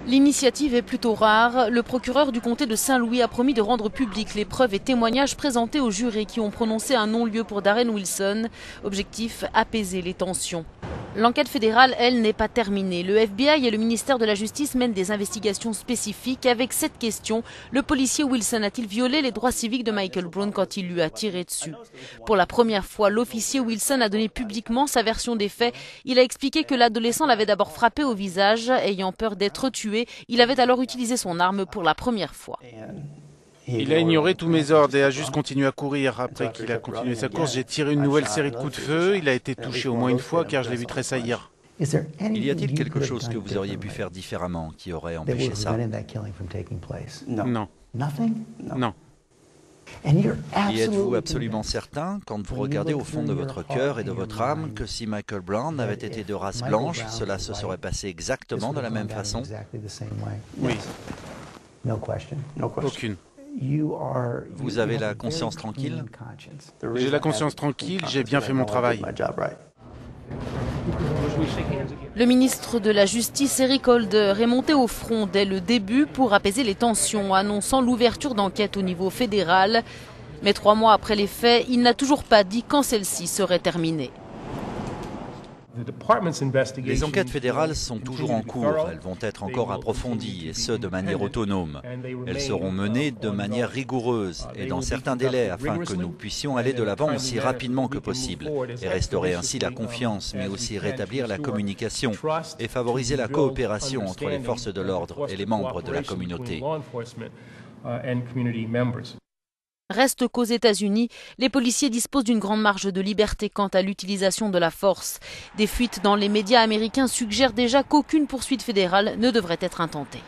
L'initiative est plutôt rare. Le procureur du comté de Saint-Louis a promis de rendre publiques les preuves et témoignages présentés aux jurés qui ont prononcé un non-lieu pour Darren Wilson. Objectif, apaiser les tensions. L'enquête fédérale, elle, n'est pas terminée. Le FBI et le ministère de la Justice mènent des investigations spécifiques avec cette question. Le policier Wilson a-t-il violé les droits civiques de Michael Brown quand il lui a tiré dessus? Pour la première fois, l'officier Wilson a donné publiquement sa version des faits. Il a expliqué que l'adolescent l'avait d'abord frappé au visage, ayant peur d'être tué. Il avait alors utilisé son arme pour la première fois. Il a ignoré tous mes ordres et a juste continué à courir. Après qu'il a continué sa course, j'ai tiré une nouvelle série de coups de feu. Il a été touché au moins une fois car je l'ai vu tressaillir. Y a-t-il quelque chose que vous auriez pu faire différemment qui aurait empêché ça? Non. Non. Y êtes-vous absolument certain, quand vous regardez au fond de votre cœur et de votre âme, que si Michael Brown avait été de race blanche, cela se serait passé exactement de la même façon? Oui. Aucune. Vous avez la conscience tranquille? J'ai la conscience tranquille, j'ai bien fait mon travail. Le ministre de la Justice, Eric Holder, est monté au front dès le début pour apaiser les tensions, annonçant l'ouverture d'enquête au niveau fédéral. Mais 3 mois après les faits, il n'a toujours pas dit quand celle-ci serait terminée. Les enquêtes fédérales sont toujours en cours, elles vont être encore approfondies, et ce de manière autonome. Elles seront menées de manière rigoureuse et dans certains délais afin que nous puissions aller de l'avant aussi rapidement que possible et restaurer ainsi la confiance, mais aussi rétablir la communication et favoriser la coopération entre les forces de l'ordre et les membres de la communauté. Reste qu'aux États-Unis, les policiers disposent d'une grande marge de liberté quant à l'utilisation de la force. Des fuites dans les médias américains suggèrent déjà qu'aucune poursuite fédérale ne devrait être intentée.